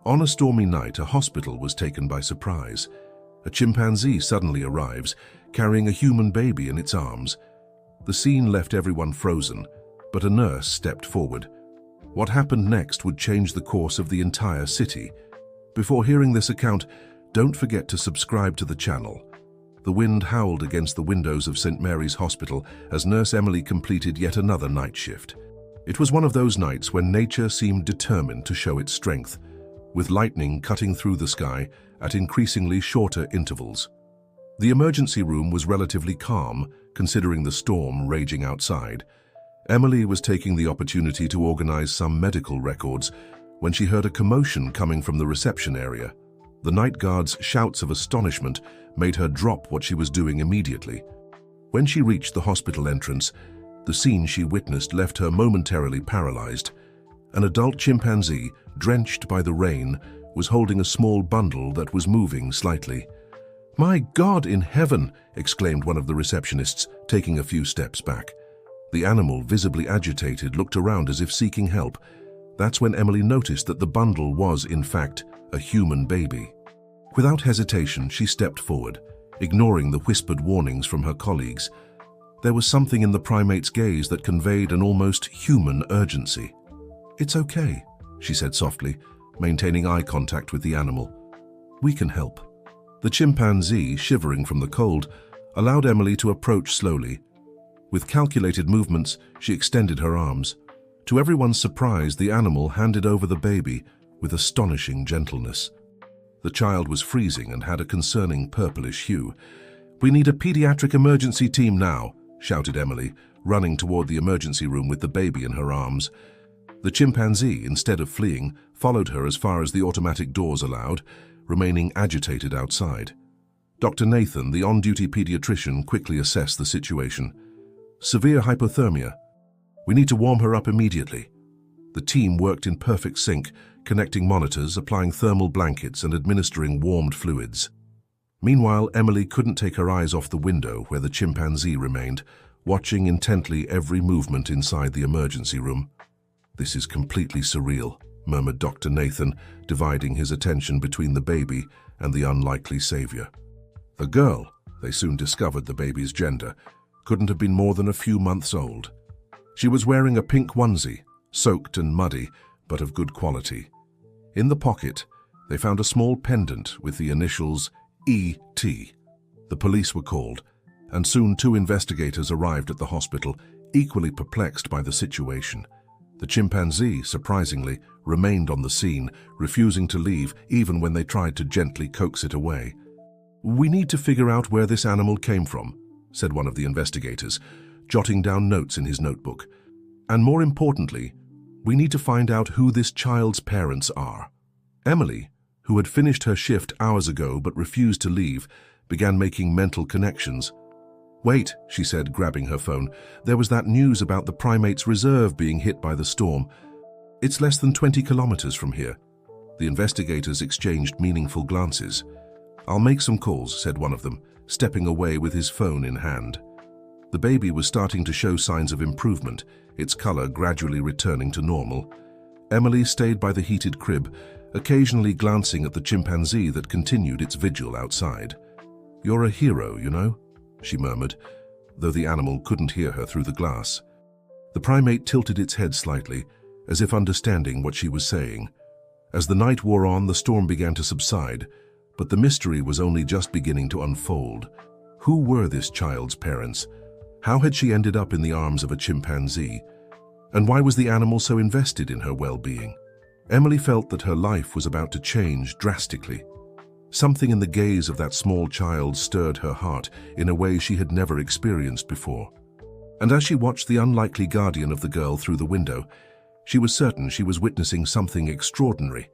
On a stormy night, a hospital was taken by surprise. A chimpanzee suddenly arrives, carrying a human baby in its arms. The scene left everyone frozen, but a nurse stepped forward. What happened next would change the course of the entire city. Before hearing this account, don't forget to subscribe to the channel. The wind howled against the windows of St. Mary's Hospital as Nurse Emily completed yet another night shift. It was one of those nights when nature seemed determined to show its strength, with lightning cutting through the sky at increasingly shorter intervals. The emergency room was relatively calm, considering the storm raging outside. Emily was taking the opportunity to organize some medical records when she heard a commotion coming from the reception area. The night guard's shouts of astonishment made her drop what she was doing immediately. When she reached the hospital entrance, the scene she witnessed left her momentarily paralyzed. An adult chimpanzee, drenched by the rain, was holding a small bundle that was moving slightly. "My God in heaven!" exclaimed one of the receptionists, taking a few steps back. The animal, visibly agitated, looked around as if seeking help. That's when Emily noticed that the bundle was, in fact, a human baby. Without hesitation, she stepped forward, ignoring the whispered warnings from her colleagues. There was something in the primate's gaze that conveyed an almost human urgency. "It's okay," she said softly, maintaining eye contact with the animal. "We can help." The chimpanzee, shivering from the cold, allowed Emily to approach slowly. With calculated movements, she extended her arms. To everyone's surprise, the animal handed over the baby with astonishing gentleness. The child was freezing and had a concerning purplish hue. "We need a pediatric emergency team now," shouted Emily, running toward the emergency room with the baby in her arms. The chimpanzee, instead of fleeing, followed her as far as the automatic doors allowed, remaining agitated outside. Dr. Nathan, the on-duty pediatrician, quickly assessed the situation. "Severe hypothermia. We need to warm her up immediately." The team worked in perfect sync, connecting monitors, applying thermal blankets, and administering warmed fluids. Meanwhile, Emily couldn't take her eyes off the window where the chimpanzee remained, watching intently every movement inside the emergency room. "This is completely surreal," murmured Dr. Nathan, dividing his attention between the baby and the unlikely savior. The girl, they soon discovered the baby's gender, couldn't have been more than a few months old. She was wearing a pink onesie, soaked and muddy, but of good quality. In the pocket, they found a small pendant with the initials E.T. The police were called, and soon 2 investigators arrived at the hospital, equally perplexed by the situation. The chimpanzee, surprisingly, remained on the scene, refusing to leave even when they tried to gently coax it away. "We need to figure out where this animal came from," said one of the investigators, jotting down notes in his notebook. "And more importantly, we need to find out who this child's parents are." Emily, who had finished her shift hours ago but refused to leave, began making mental connections. "Wait," she said, grabbing her phone. "There was that news about the primate's reserve being hit by the storm. It's less than 20 kilometers from here." The investigators exchanged meaningful glances. "I'll make some calls," said one of them, stepping away with his phone in hand. The baby was starting to show signs of improvement, its color gradually returning to normal. Emily stayed by the heated crib, occasionally glancing at the chimpanzee that continued its vigil outside. "You're a hero, you know," she murmured, though the animal couldn't hear her through the glass. The primate tilted its head slightly, as if understanding what she was saying. As the night wore on, the storm began to subside, but the mystery was only just beginning to unfold. Who were this child's parents? How had she ended up in the arms of a chimpanzee? And why was the animal so invested in her well-being? Emily felt that her life was about to change drastically. Something in the gaze of that small child stirred her heart in a way she had never experienced before. And as she watched the unlikely guardian of the girl through the window, she was certain she was witnessing something extraordinary,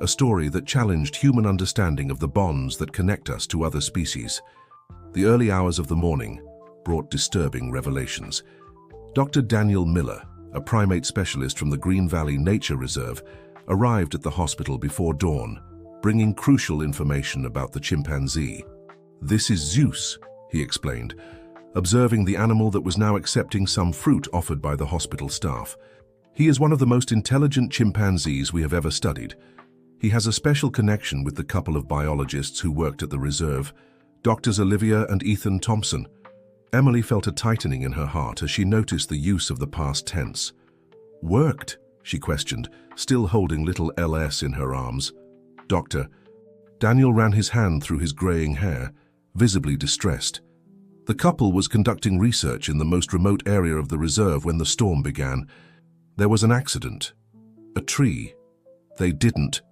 a story that challenged human understanding of the bonds that connect us to other species. The early hours of the morning brought disturbing revelations. Dr. Daniel Miller, a primate specialist from the Green Valley Nature Reserve, arrived at the hospital before dawn, bringing crucial information about the chimpanzee. "This is Zeus," he explained, observing the animal that was now accepting some fruit offered by the hospital staff. "He is one of the most intelligent chimpanzees we have ever studied. He has a special connection with the couple of biologists who worked at the reserve, Doctors Olivia and Ethan Thompson. Emily felt a tightening in her heart as she noticed the use of the past tense. "Worked?" she questioned, still holding little LS in her arms. "Doctor." Daniel ran his hand through his graying hair, visibly distressed. The couple was conducting research in the most remote area of the reserve when the storm began. There was an accident. A tree. They didn't.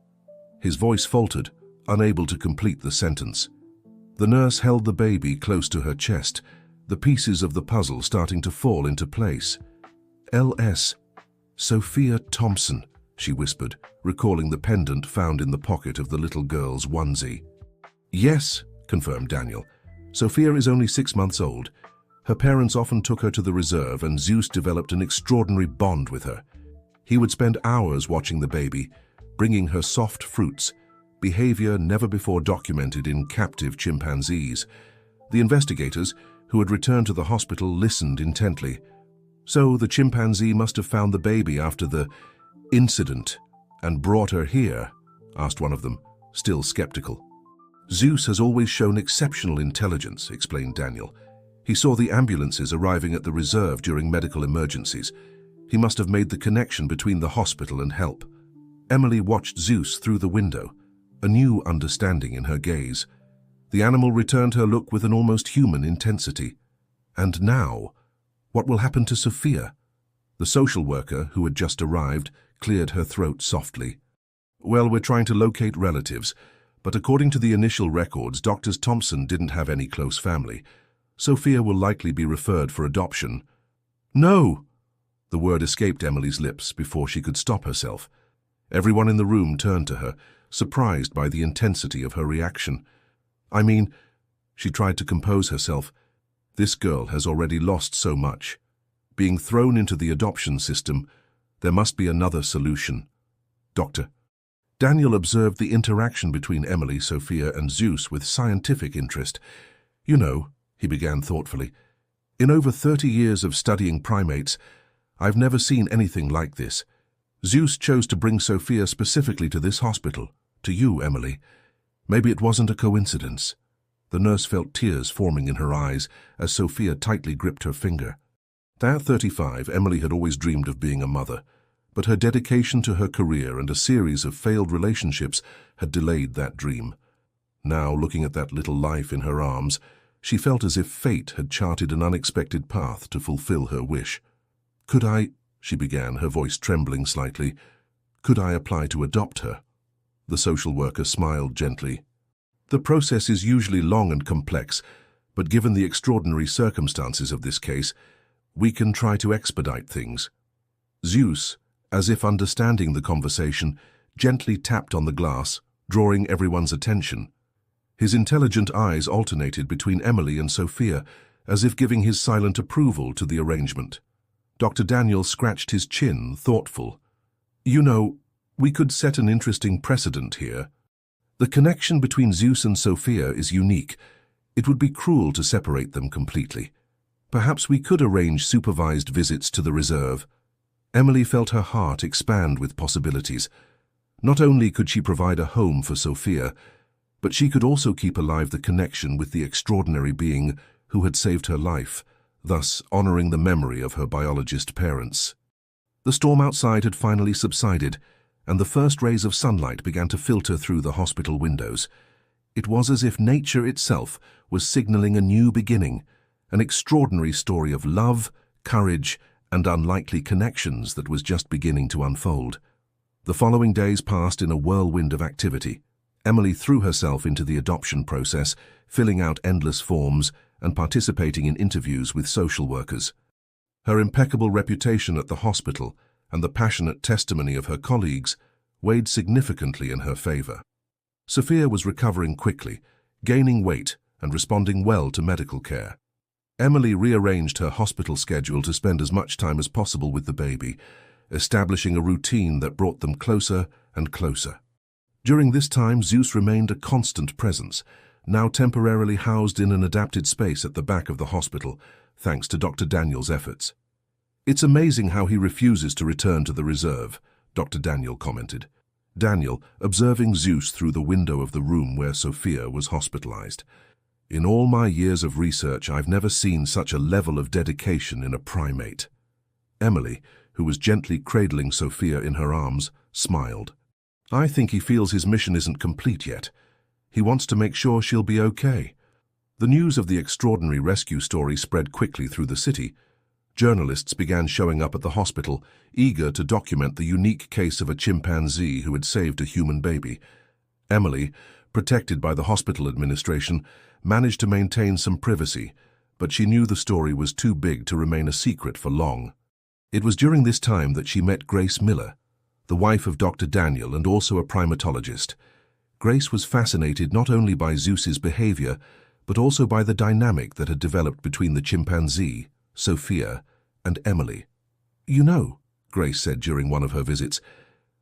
His voice faltered, unable to complete the sentence. The nurse held the baby close to her chest, the pieces of the puzzle starting to fall into place. "LS. Sophia Thompson," she whispered, recalling the pendant found in the pocket of the little girl's onesie. "Yes," confirmed Daniel. "Sophia is only 6 months old. Her parents often took her to the reserve, and Zeus developed an extraordinary bond with her. He would spend hours watching the baby, bringing her soft fruits, behavior never before documented in captive chimpanzees. The investigators, who had returned to the hospital, listened intently. So the chimpanzee must have found the baby after the incident and brought her here?" asked one of them, still skeptical. "Zeus has always shown exceptional intelligence," explained Daniel. "He saw the ambulances arriving at the reserve during medical emergencies. He must have made the connection between the hospital and help." Emily watched Zeus through the window, a new understanding in her gaze. The animal returned her look with an almost human intensity. "And now, what will happen to Sophia?" The social worker, who had just arrived, cleared her throat softly. "Well, we're trying to locate relatives, but according to the initial records, Doctors Thompson didn't have any close family. Sophia will likely be referred for adoption." "No!" The word escaped Emily's lips before she could stop herself. Everyone in the room turned to her, surprised by the intensity of her reaction. "I mean," she tried to compose herself, "this girl has already lost so much. Being thrown into the adoption system, there must be another solution." "Doctor." Daniel observed the interaction between Emily, Sophia, and Zeus with scientific interest. "You know," he began thoughtfully, "in over 30 years of studying primates, I've never seen anything like this. Zeus chose to bring Sophia specifically to this hospital, to you, Emily. Maybe it wasn't a coincidence." The nurse felt tears forming in her eyes as Sophia tightly gripped her finger. At 35, Emily had always dreamed of being a mother, but her dedication to her career and a series of failed relationships had delayed that dream. Now, looking at that little life in her arms, she felt as if fate had charted an unexpected path to fulfill her wish. "Could I," she began, her voice trembling slightly, "could I apply to adopt her?" The social worker smiled gently. "The process is usually long and complex, but given the extraordinary circumstances of this case, we can try to expedite things." Zeus, as if understanding the conversation, gently tapped on the glass, drawing everyone's attention. His intelligent eyes alternated between Emily and Sophia, as if giving his silent approval to the arrangement. Dr. Daniel scratched his chin, thoughtful. "You know, we could set an interesting precedent here. The connection between Zeus and Sophia is unique. It would be cruel to separate them completely. Perhaps we could arrange supervised visits to the reserve." Emily felt her heart expand with possibilities. Not only could she provide a home for Sophia, but she could also keep alive the connection with the extraordinary being who had saved her life, thus honoring the memory of her biologist parents. The storm outside had finally subsided, and the first rays of sunlight began to filter through the hospital windows. It was as if nature itself was signaling a new beginning, an extraordinary story of love, courage, and unlikely connections that was just beginning to unfold. The following days passed in a whirlwind of activity. Emily threw herself into the adoption process, filling out endless forms and participating in interviews with social workers. Her impeccable reputation at the hospital and the passionate testimony of her colleagues weighed significantly in her favor. Sophia was recovering quickly, gaining weight and responding well to medical care. Emily rearranged her hospital schedule to spend as much time as possible with the baby, establishing a routine that brought them closer and closer. During this time, Zeus remained a constant presence, now temporarily housed in an adapted space at the back of the hospital, thanks to Dr. Daniel's efforts. "It's amazing how he refuses to return to the reserve," Dr. Daniel commented. Daniel, observing Zeus through the window of the room where Sophia was hospitalized. In all my years of research, I've never seen such a level of dedication in a primate. Emily, who was gently cradling Sophia in her arms, smiled. I think he feels his mission isn't complete yet. He wants to make sure she'll be okay. The news of the extraordinary rescue story spread quickly through the city. Journalists began showing up at the hospital, eager to document the unique case of a chimpanzee who had saved a human baby. Emily, protected by the hospital administration, managed to maintain some privacy, but she knew the story was too big to remain a secret for long. It was during this time that she met Grace Miller, the wife of Dr. Daniel and also a primatologist. Grace was fascinated not only by Zeus's behavior, but also by the dynamic that had developed between the chimpanzee, Sophia, and Emily. You know, Grace said during one of her visits,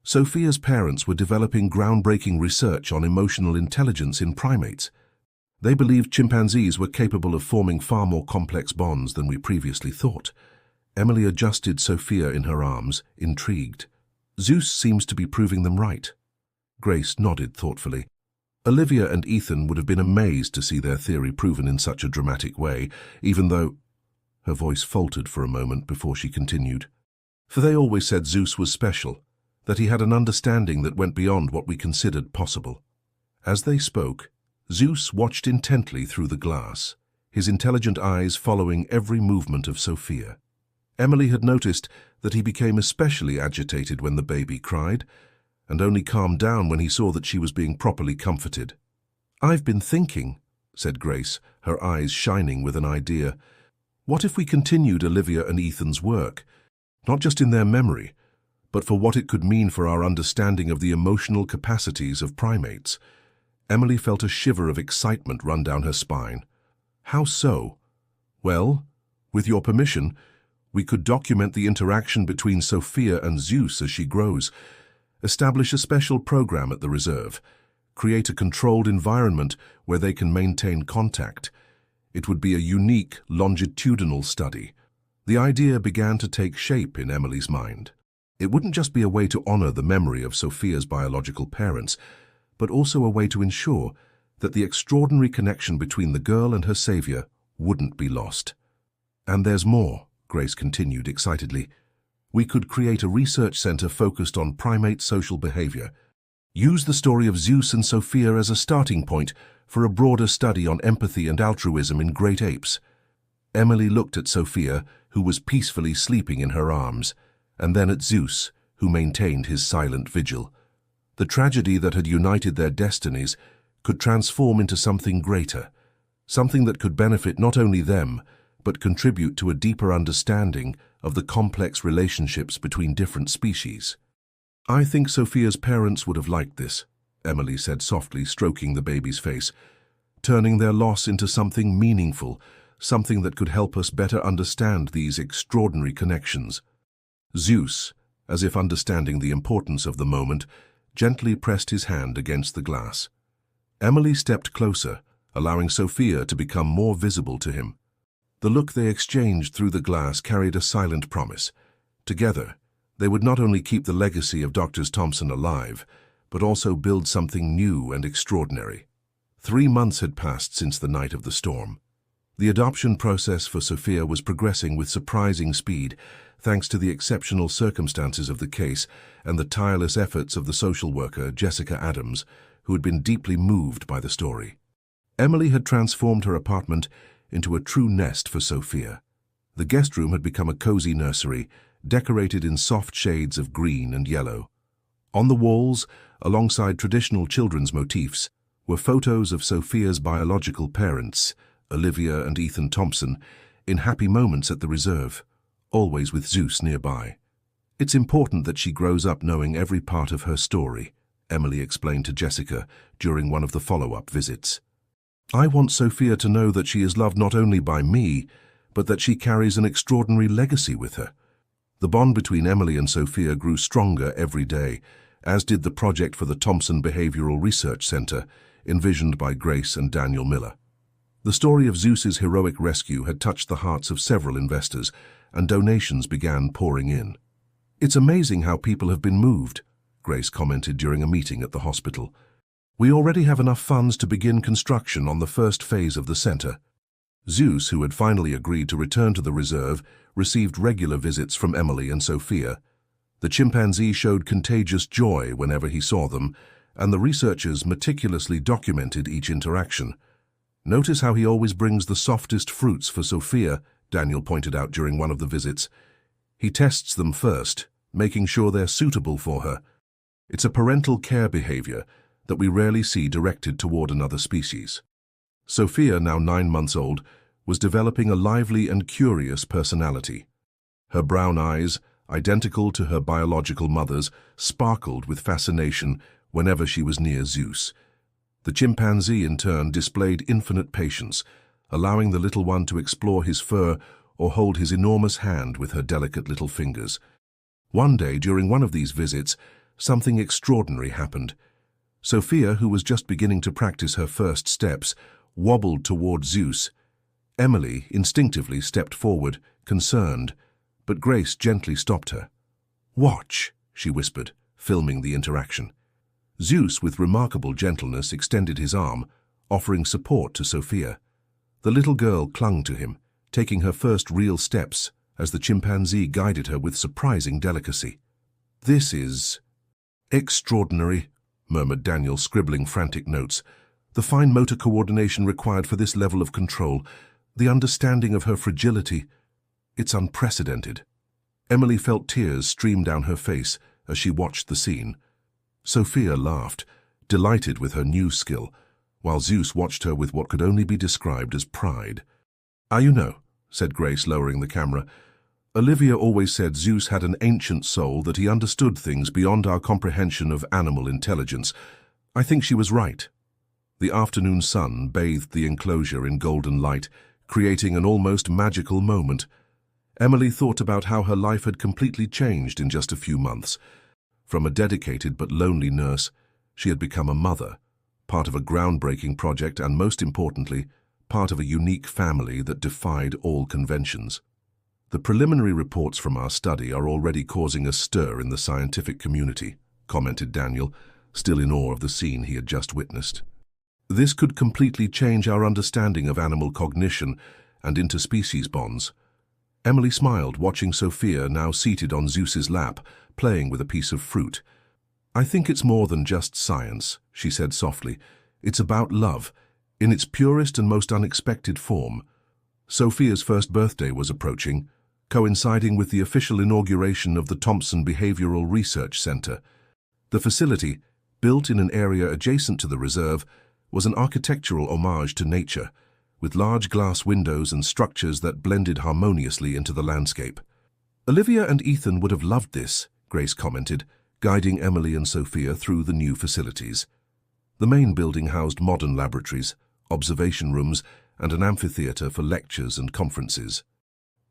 Sophia's parents were developing groundbreaking research on emotional intelligence in primates. They believed chimpanzees were capable of forming far more complex bonds than we previously thought. Emily adjusted Sophia in her arms, intrigued. Zeus seems to be proving them right. Grace nodded thoughtfully. Olivia and Ethan would have been amazed to see their theory proven in such a dramatic way, even though... Her voice faltered for a moment before she continued. For they always said Zeus was special, that he had an understanding that went beyond what we considered possible. As they spoke, Zeus watched intently through the glass, his intelligent eyes following every movement of Sophia. Emily had noticed that he became especially agitated when the baby cried, and only calmed down when he saw that she was being properly comforted. "I've been thinking," said Grace, her eyes shining with an idea. "What if we continued Olivia and Ethan's work, not just in their memory, but for what it could mean for our understanding of the emotional capacities of primates?" Emily felt a shiver of excitement run down her spine. "How so?" "Well, with your permission, we could document the interaction between Sophia and Zeus as she grows, establish a special program at the reserve, create a controlled environment where they can maintain contact. It would be a unique, longitudinal study." The idea began to take shape in Emily's mind. It wouldn't just be a way to honor the memory of Sophia's biological parents, but also a way to ensure that the extraordinary connection between the girl and her savior wouldn't be lost. "And there's more," Grace continued excitedly. "We could create a research center focused on primate social behavior. Use the story of Zeus and Sophia as a starting point for a broader study on empathy and altruism in great apes." Emily looked at Sophia, who was peacefully sleeping in her arms, and then at Zeus, who maintained his silent vigil. The tragedy that had united their destinies could transform into something greater, something that could benefit not only them, but contribute to a deeper understanding of the complex relationships between different species. "I think Sophia's parents would have liked this," Emily said softly, stroking the baby's face, "turning their loss into something meaningful, something that could help us better understand these extraordinary connections." Zeus, as if understanding the importance of the moment, gently pressed his hand against the glass. Emily stepped closer, allowing Sophia to become more visible to him. The look they exchanged through the glass carried a silent promise. Together, they would not only keep the legacy of Drs. Thompson alive, but also build something new and extraordinary. 3 months had passed since the night of the storm. The adoption process for Sophia was progressing with surprising speed, thanks to the exceptional circumstances of the case and the tireless efforts of the social worker, Jessica Adams, who had been deeply moved by the story. Emily had transformed her apartment into a true nest for Sophia. The guest room had become a cozy nursery, decorated in soft shades of green and yellow. On the walls, alongside traditional children's motifs, were photos of Sophia's biological parents, Olivia and Ethan Thompson, in happy moments at the reserve, always with Zeus nearby. "It's important that she grows up knowing every part of her story," Emily explained to Jessica during one of the follow-up visits. "I want Sophia to know that she is loved not only by me, but that she carries an extraordinary legacy with her." The bond between Emily and Sophia grew stronger every day, as did the project for the Thompson Behavioral Research Center, envisioned by Grace and Daniel Miller. The story of Zeus's heroic rescue had touched the hearts of several investors, and donations began pouring in. "It's amazing how people have been moved," Grace commented during a meeting at the hospital. We already have enough funds to begin construction on the first phase of the center. Zeus, who had finally agreed to return to the reserve, received regular visits from Emily and Sophia. The chimpanzee showed contagious joy whenever he saw them, and the researchers meticulously documented each interaction. Notice how he always brings the softest fruits for Sophia, Daniel pointed out during one of the visits. He tests them first, making sure they're suitable for her. It's a parental care behavior that we rarely see directed toward another species. Sophia, now 9 months old, was developing a lively and curious personality. Her brown eyes, identical to her biological mother's, sparkled with fascination whenever she was near Zeus. The chimpanzee, in turn, displayed infinite patience, allowing the little one to explore his fur or hold his enormous hand with her delicate little fingers. One day, during one of these visits, something extraordinary happened. Sophia, who was just beginning to practice her first steps, wobbled toward Zeus. Emily instinctively stepped forward, concerned, but Grace gently stopped her. "Watch," she whispered, filming the interaction. Zeus, with remarkable gentleness, extended his arm, offering support to Sophia. The little girl clung to him, taking her first real steps as the chimpanzee guided her with surprising delicacy. "This is extraordinary," murmured Daniel, scribbling frantic notes. "The fine motor coordination required for this level of control, the understanding of her fragility. It's unprecedented." Emily felt tears stream down her face as she watched the scene. Sophia laughed, delighted with her new skill, while Zeus watched her with what could only be described as pride. "You know," said Grace, lowering the camera, "Olivia always said Zeus had an ancient soul, that he understood things beyond our comprehension of animal intelligence. I think she was right." The afternoon sun bathed the enclosure in golden light, creating an almost magical moment. Emily thought about how her life had completely changed in just a few months. From a dedicated but lonely nurse, she had become a mother, part of a groundbreaking project and, most importantly, part of a unique family that defied all conventions. "The preliminary reports from our study are already causing a stir in the scientific community," commented Daniel, still in awe of the scene he had just witnessed. "This could completely change our understanding of animal cognition and interspecies bonds." Emily smiled, watching Sophia, now seated on Zeus's lap, playing with a piece of fruit. "I think it's more than just science," she said softly. "It's about love, in its purest and most unexpected form." Sophia's first birthday was approaching, coinciding with the official inauguration of the Thompson Behavioral Research Center. The facility, built in an area adjacent to the reserve, was an architectural homage to nature, with large glass windows and structures that blended harmoniously into the landscape. "Olivia and Ethan would have loved this," Grace commented, guiding Emily and Sophia through the new facilities. The main building housed modern laboratories, observation rooms, and an amphitheater for lectures and conferences.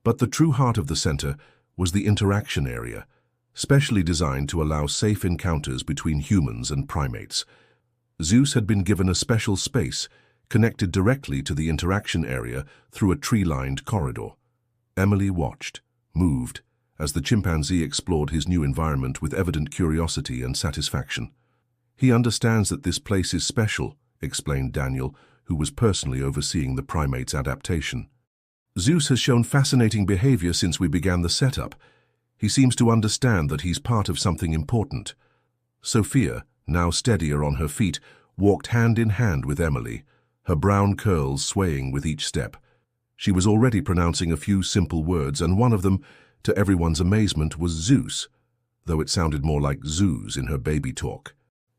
But the true heart of the center was the interaction area, specially designed to allow safe encounters between humans and primates. Zeus had been given a special space, connected directly to the interaction area through a tree-lined corridor. Emily watched, moved, as the chimpanzee explored his new environment with evident curiosity and satisfaction. "He understands that this place is special," explained Daniel, who was personally overseeing the primate's adaptation. "Zeus has shown fascinating behavior since we began the setup. He seems to understand that he's part of something important." Sophia, now steadier on her feet, walked hand in hand with Emily, her brown curls swaying with each step. She was already pronouncing a few simple words, and one of them, to everyone's amazement, was Zeus, though it sounded more like zoos in her baby talk.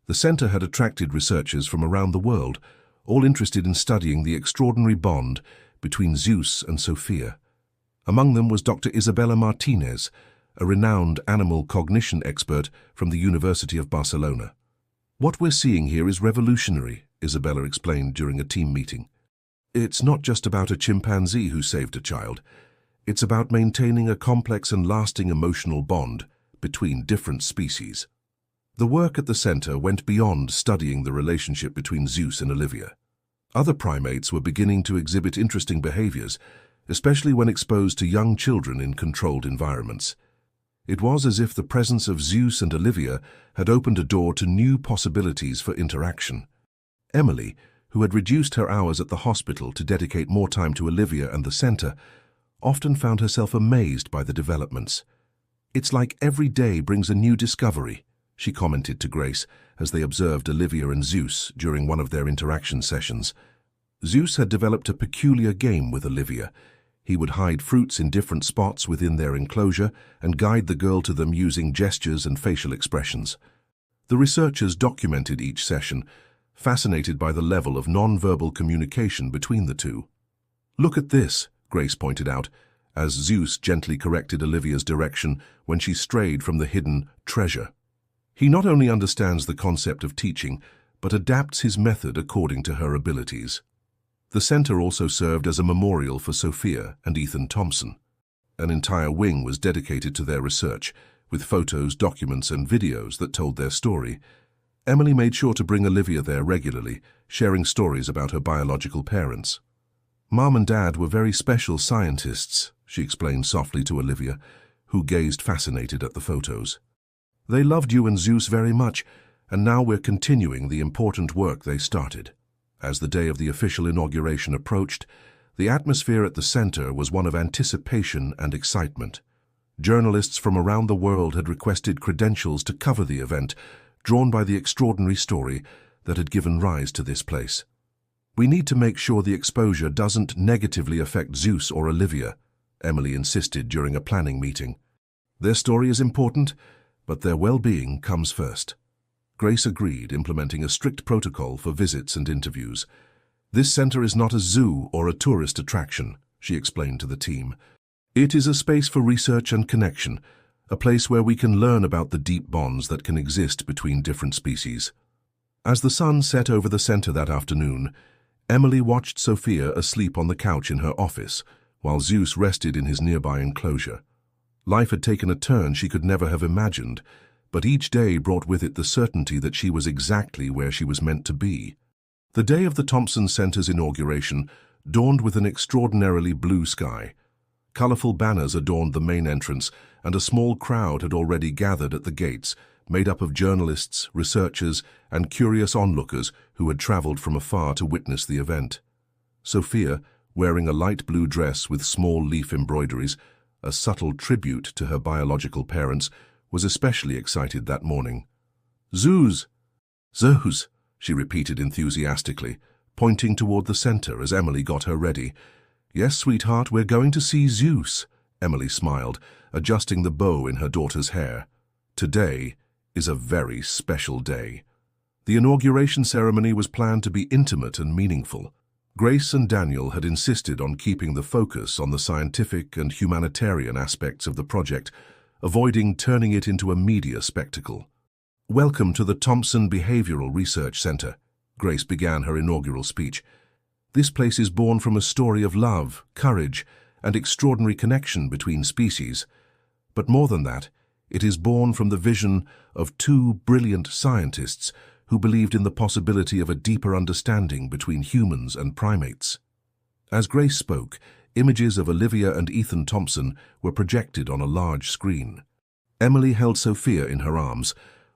The center had attracted researchers from around the world, all interested in studying the extraordinary bond between Zeus and Sophia. Among them was Dr. Isabella Martinez, a renowned animal cognition expert from the University of Barcelona. "What we're seeing here is revolutionary," Isabella explained during a team meeting. "It's not just about a chimpanzee who saved a child. It's about maintaining a complex and lasting emotional bond between different species." The work at the center went beyond studying the relationship between Zeus and Olivia. Other primates were beginning to exhibit interesting behaviors, especially when exposed to young children in controlled environments. It was as if the presence of Zeus and Olivia had opened a door to new possibilities for interaction. Emily, who had reduced her hours at the hospital to dedicate more time to Olivia and the center, often found herself amazed by the developments. "It's like every day brings a new discovery," she commented to Grace as they observed Olivia and Zeus during one of their interaction sessions. Zeus had developed a peculiar game with Olivia. He would hide fruits in different spots within their enclosure and guide the girl to them using gestures and facial expressions. The researchers documented each session, fascinated by the level of non-verbal communication between the two. "Look at this," Grace pointed out, as Zeus gently corrected Olivia's direction when she strayed from the hidden treasure. "He not only understands the concept of teaching, but adapts his method according to her abilities." The center also served as a memorial for Sophia and Ethan Thompson. An entire wing was dedicated to their research, with photos, documents, and videos that told their story. Emily made sure to bring Olivia there regularly, sharing stories about her biological parents. "Mom and Dad were very special scientists," she explained softly to Olivia, who gazed fascinated at the photos. "They loved you and Zeus very much, and now we're continuing the important work they started." As the day of the official inauguration approached, the atmosphere at the center was one of anticipation and excitement. Journalists from around the world had requested credentials to cover the event, drawn by the extraordinary story that had given rise to this place. "We need to make sure the exposure doesn't negatively affect Zeus or Olivia," Emily insisted during a planning meeting. "Their story is important, but their well-being comes first." Grace agreed, implementing a strict protocol for visits and interviews. "This center is not a zoo or a tourist attraction," she explained to the team. "It is a space for research and connection, a place where we can learn about the deep bonds that can exist between different species." As the sun set over the center that afternoon, Emily watched Sophia asleep on the couch in her office, while Zeus rested in his nearby enclosure. Life had taken a turn she could never have imagined, but each day brought with it the certainty that she was exactly where she was meant to be. The day of the Thompson Center's inauguration dawned with an extraordinarily blue sky. Colorful banners adorned the main entrance, and a small crowd had already gathered at the gates, made up of journalists, researchers, and curious onlookers who had traveled from afar to witness the event. Sophia, wearing a light blue dress with small leaf embroideries, a subtle tribute to her biological parents, was especially excited that morning. "Zeus! Zeus!" she repeated enthusiastically, pointing toward the center as Emily got her ready. "Yes, sweetheart, we're going to see Zeus," Emily smiled, adjusting the bow in her daughter's hair. "Today is a very special day." The inauguration ceremony was planned to be intimate and meaningful. Grace and Daniel had insisted on keeping the focus on the scientific and humanitarian aspects of the project, avoiding turning it into a media spectacle. "Welcome to the Thompson Behavioral Research Center," Grace began her inaugural speech. "This place is born from a story of love, courage, and extraordinary connection between species. But more than that, it is born from the vision of two brilliant scientists who believed in the possibility of a deeper understanding between humans and primates." As Grace spoke, images of Olivia and Ethan Thompson were projected on a large screen. Emily held Sophia in her arms,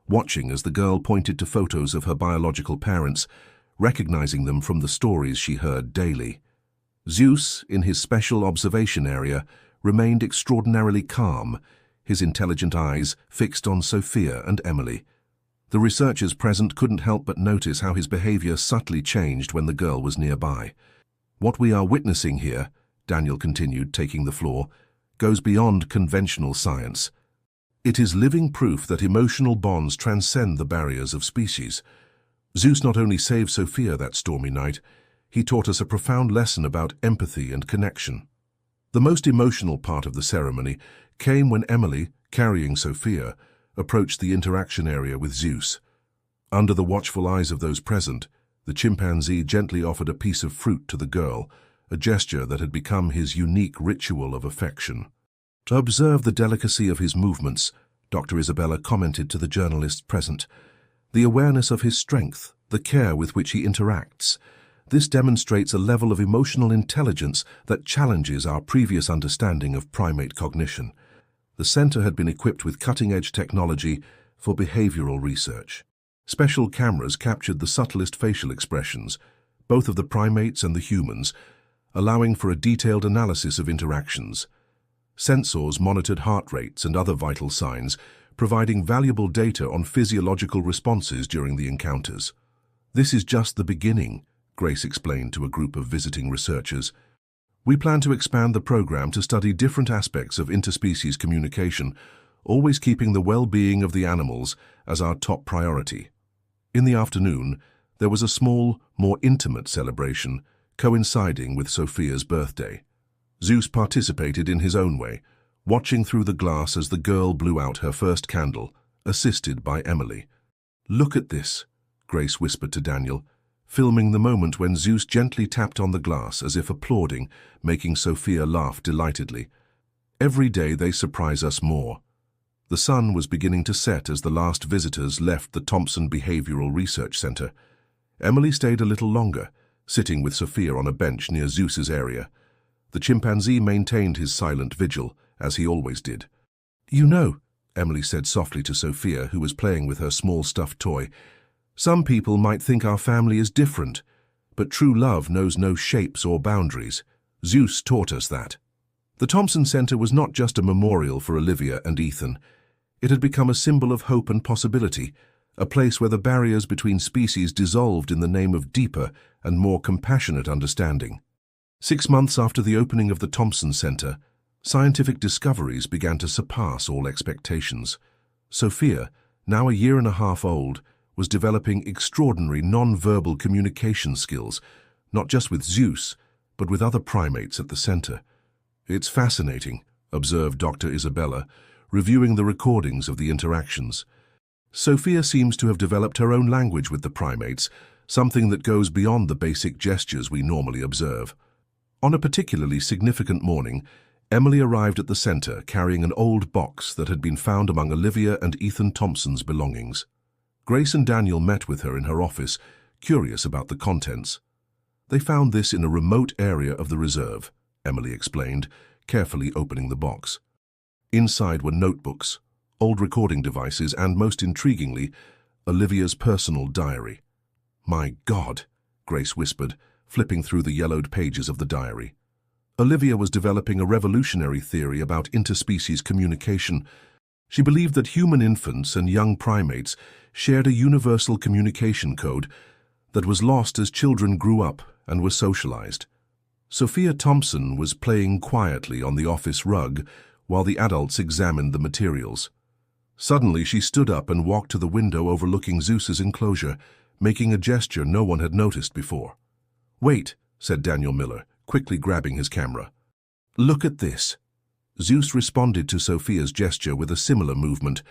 watching as the girl pointed to photos of her biological parents, recognizing them from the stories she heard daily. Zeus, in his special observation area, remained extraordinarily calm, his intelligent eyes fixed on Sophia and Emily. The researchers present couldn't help but notice how his behavior subtly changed when the girl was nearby. "What we are witnessing here," Daniel continued, taking the floor, "goes beyond conventional science. It is living proof that emotional bonds transcend the barriers of species. Zeus not only saved Sophia that stormy night, he taught us a profound lesson about empathy and connection." The most emotional part of the ceremony came when Emily, carrying Sophia, approached the interaction area with Zeus. Under the watchful eyes of those present, the chimpanzee gently offered a piece of fruit to the girl, a gesture that had become his unique ritual of affection. To observe the delicacy of his movements, Dr. Isabella commented to the journalists present, "The awareness of his strength, the care with which he interacts. This demonstrates a level of emotional intelligence that challenges our previous understanding of primate cognition. The center had been equipped with cutting-edge technology for behavioral research. Special cameras captured the subtlest facial expressions, both of the primates and the humans, allowing for a detailed analysis of interactions. Sensors monitored heart rates and other vital signs, providing valuable data on physiological responses during the encounters. "This is just the beginning," Grace explained to a group of visiting researchers. "We plan to expand the program to study different aspects of interspecies communication, always keeping the well-being of the animals as our top priority." In the afternoon, there was a small, more intimate celebration, coinciding with Sophia's birthday. Zeus participated in his own way, watching through the glass as the girl blew out her first candle, assisted by Emily. "Look at this," Grace whispered to Daniel, filming the moment when Zeus gently tapped on the glass as if applauding, making Sophia laugh delightedly. "Every day they surprise us more." The sun was beginning to set as the last visitors left the Thompson Behavioral Research Center. Emily stayed a little longer, sitting with Sophia on a bench near Zeus's area. The chimpanzee maintained his silent vigil, as he always did. "You know," Emily said softly to Sophia, who was playing with her small stuffed toy, "some people might think our family is different, but true love knows no shapes or boundaries. Zeus taught us that." The Thompson Center was not just a memorial for Olivia and Ethan. It had become a symbol of hope and possibility, a place where the barriers between species dissolved in the name of deeper and more compassionate understanding. 6 months after the opening of the Thompson Center, scientific discoveries began to surpass all expectations. Sophia, now a year and a half old, was developing extraordinary non-verbal communication skills, not just with Zeus, but with other primates at the center. "It's fascinating," observed Dr. Isabella, reviewing the recordings of the interactions. "Sophia seems to have developed her own language with the primates, something that goes beyond the basic gestures we normally observe." On a particularly significant morning, Emily arrived at the center carrying an old box that had been found among Olivia and Ethan Thompson's belongings. Grace and Daniel met with her in her office, curious about the contents. "They found this in a remote area of the reserve," Emily explained, carefully opening the box. Inside were notebooks, old recording devices, and, most intriguingly, Olivia's personal diary. "My God," Grace whispered, flipping through the yellowed pages of the diary. Olivia was developing a revolutionary theory about interspecies communication. She believed that human infants and young primates shared a universal communication code that was lost as children grew up and were socialized. Sophia Thompson was playing quietly on the office rug while the adults examined the materials. Suddenly, she stood up and walked to the window overlooking Zeus's enclosure, making a gesture no one had noticed before. "Wait," said Daniel Miller, quickly grabbing his camera. "Look at this." Zeus responded to Sophia's gesture with a similar movement,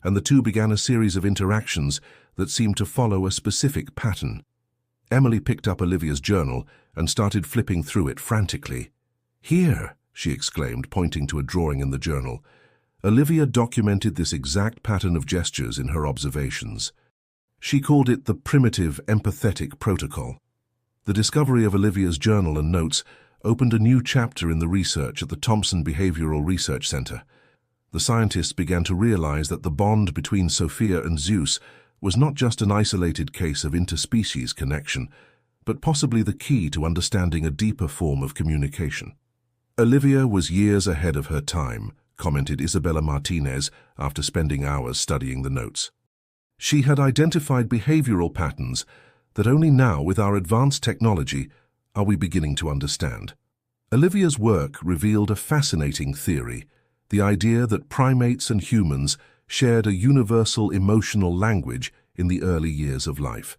and the two began a series of interactions that seemed to follow a specific pattern. Emily picked up Olivia's journal and started flipping through it frantically. "Here," she exclaimed, pointing to a drawing in the journal. Olivia documented this exact pattern of gestures in her observations. She called it the primitive empathetic protocol. The discovery of Olivia's journal and notes opened a new chapter in the research at the Thompson Behavioral Research Center. The scientists began to realize that the bond between Sophia and Zeus was not just an isolated case of interspecies connection, but possibly the key to understanding a deeper form of communication. "Olivia was years ahead of her time," commented Isabella Martinez after spending hours studying the notes. "She had identified behavioral patterns that only now, with our advanced technology, are we beginning to understand." Olivia's work revealed a fascinating theory, the idea that primates and humans shared a universal emotional language in the early years of life.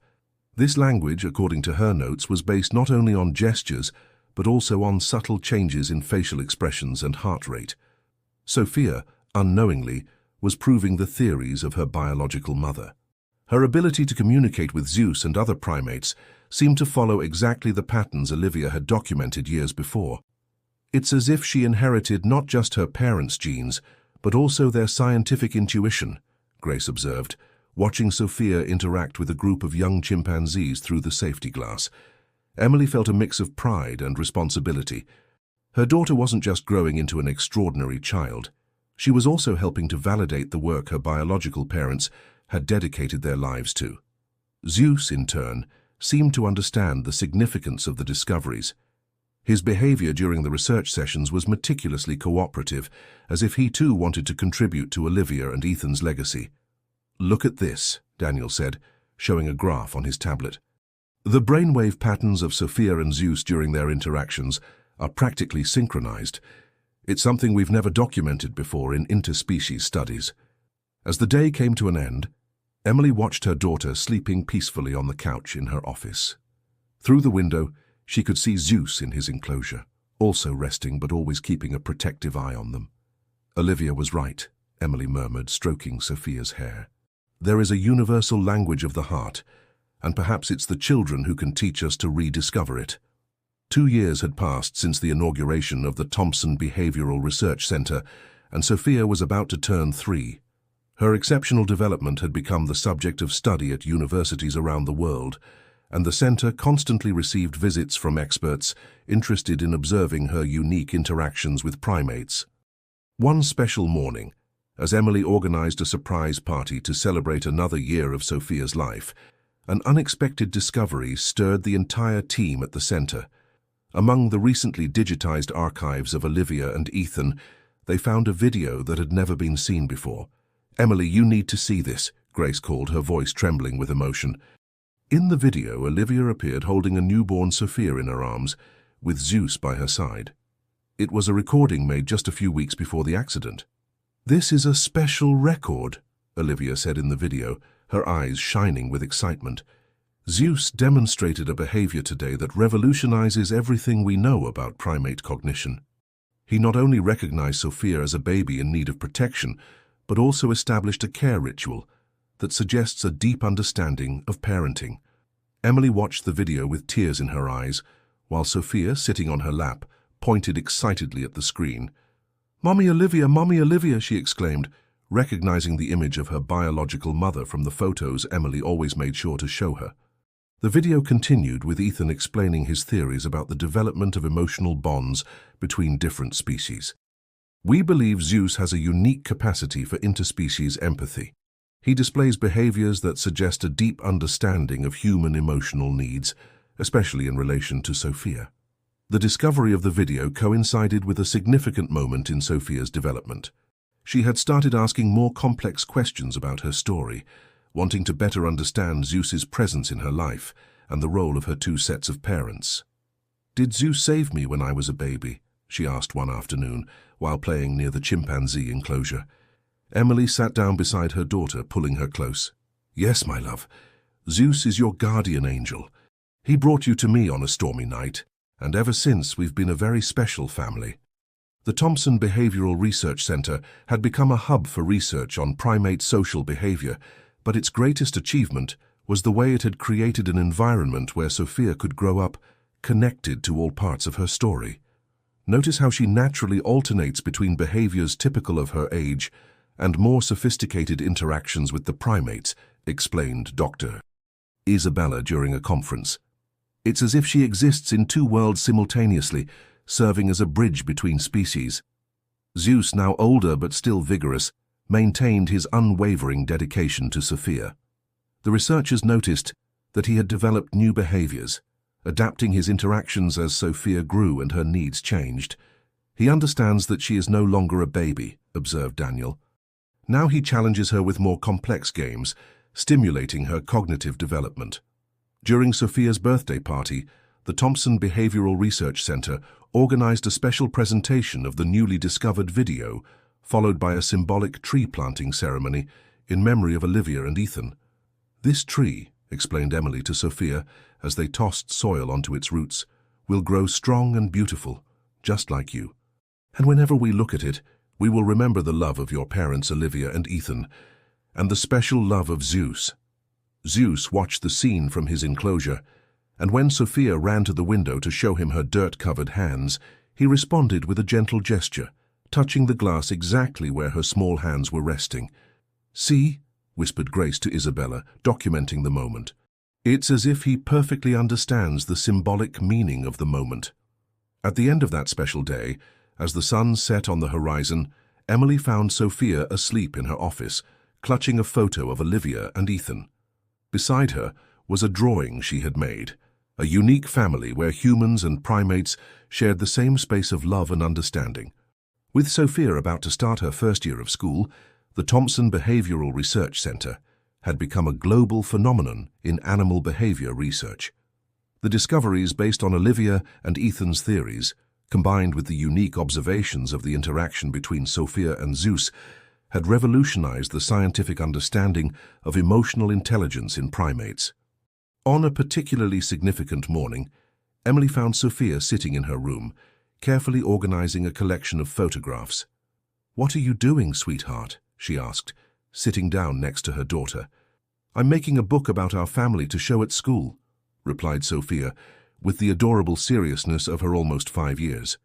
This language, according to her notes, was based not only on gestures, but also on subtle changes in facial expressions and heart rate. Sophia, unknowingly, was proving the theories of her biological mother. Her ability to communicate with Zeus and other primates seemed to follow exactly the patterns Olivia had documented years before. "It's as if she inherited not just her parents' genes, but also their scientific intuition," Grace observed, watching Sophia interact with a group of young chimpanzees through the safety glass. Emily felt a mix of pride and responsibility. Her daughter wasn't just growing into an extraordinary child. She was also helping to validate the work her biological parents had dedicated their lives to. Zeus, in turn, seemed to understand the significance of the discoveries. His behavior during the research sessions was meticulously cooperative, as if he too wanted to contribute to Olivia and Ethan's legacy. "Look at this," Daniel said, showing a graph on his tablet. "The brainwave patterns of Sophia and Zeus during their interactions are practically synchronized. It's something we've never documented before in interspecies studies." As the day came to an end, Emily watched her daughter sleeping peacefully on the couch in her office. Through the window, she could see Zeus in his enclosure, also resting but always keeping a protective eye on them. "Olivia was right," Emily murmured, stroking Sophia's hair. "There is a universal language of the heart, and perhaps it's the children who can teach us to rediscover it." 2 years had passed since the inauguration of the Thompson Behavioral Research Center, and Sophia was about to turn 3. Her exceptional development had become the subject of study at universities around the world, and the center constantly received visits from experts interested in observing her unique interactions with primates. One special morning, as Emily organized a surprise party to celebrate another year of Sophia's life, an unexpected discovery stirred the entire team at the center. Among the recently digitized archives of Olivia and Ethan, they found a video that had never been seen before. "Emily, you need to see this," Grace called, her voice trembling with emotion. In the video, Olivia appeared holding a newborn Sophia in her arms, with Zeus by her side. It was a recording made just a few weeks before the accident. "This is a special record," Olivia said in the video, her eyes shining with excitement. "Zeus demonstrated a behavior today that revolutionizes everything we know about primate cognition. He not only recognized Sophia as a baby in need of protection, but also established a care ritual that suggests a deep understanding of parenting." Emily watched the video with tears in her eyes, while Sophia, sitting on her lap, pointed excitedly at the screen. Mommy Olivia," she exclaimed, recognizing the image of her biological mother from the photos Emily always made sure to show her. The video continued with Ethan explaining his theories about the development of emotional bonds between different species. "We believe Zeus has a unique capacity for interspecies empathy. He displays behaviors that suggest a deep understanding of human emotional needs, especially in relation to Sophia." The discovery of the video coincided with a significant moment in Sophia's development. She had started asking more complex questions about her story, wanting to better understand Zeus's presence in her life and the role of her 2 sets of parents. "Did Zeus save me when I was a baby?" she asked one afternoon, while playing near the chimpanzee enclosure. Emily sat down beside her daughter, pulling her close. "Yes, my love. Zeus is your guardian angel. He brought you to me on a stormy night, and ever since we've been a very special family." The Thompson Behavioral Research Center had become a hub for research on primate social behavior, but its greatest achievement was the way it had created an environment where Sophia could grow up connected to all parts of her story. "Notice how she naturally alternates between behaviors typical of her age and more sophisticated interactions with the primates," explained Dr. Isabella during a conference. "It's as if she exists in 2 worlds simultaneously, serving as a bridge between species." Zeus, now older but still vigorous, maintained his unwavering dedication to Sophia. The researchers noticed that he had developed new behaviors, adapting his interactions as Sophia grew and her needs changed. "He understands that she is no longer a baby," observed Daniel. "Now he challenges her with more complex games, stimulating her cognitive development." During Sophia's birthday party, the Thompson Behavioral Research Center organized a special presentation of the newly discovered video, followed by a symbolic tree planting ceremony in memory of Olivia and Ethan. "This tree," explained Emily to Sophia as they tossed soil onto its roots, "will grow strong and beautiful, just like you. And whenever we look at it, we will remember the love of your parents, Olivia and Ethan, and the special love of Zeus." Zeus watched the scene from his enclosure, and when Sophia ran to the window to show him her dirt-covered hands, he responded with a gentle gesture, touching the glass exactly where her small hands were resting. "See?" whispered Grace to Isabella, documenting the moment. "It's as if he perfectly understands the symbolic meaning of the moment." At the end of that special day, as the sun set on the horizon, Emily found Sophia asleep in her office, clutching a photo of Olivia and Ethan. Beside her was a drawing she had made, a unique family where humans and primates shared the same space of love and understanding. With Sophia about to start her first year of school, the Thompson Behavioral Research Center had become a global phenomenon in animal behavior research. The discoveries based on Olivia and Ethan's theories, combined with the unique observations of the interaction between Sophia and Zeus, had revolutionized the scientific understanding of emotional intelligence in primates. On a particularly significant morning, Emily found Sophia sitting in her room, carefully organizing a collection of photographs. "What are you doing, sweetheart?" she asked, sitting down next to her daughter. "I'm making a book about our family to show at school," replied Sophia, with the adorable seriousness of her almost 5 years.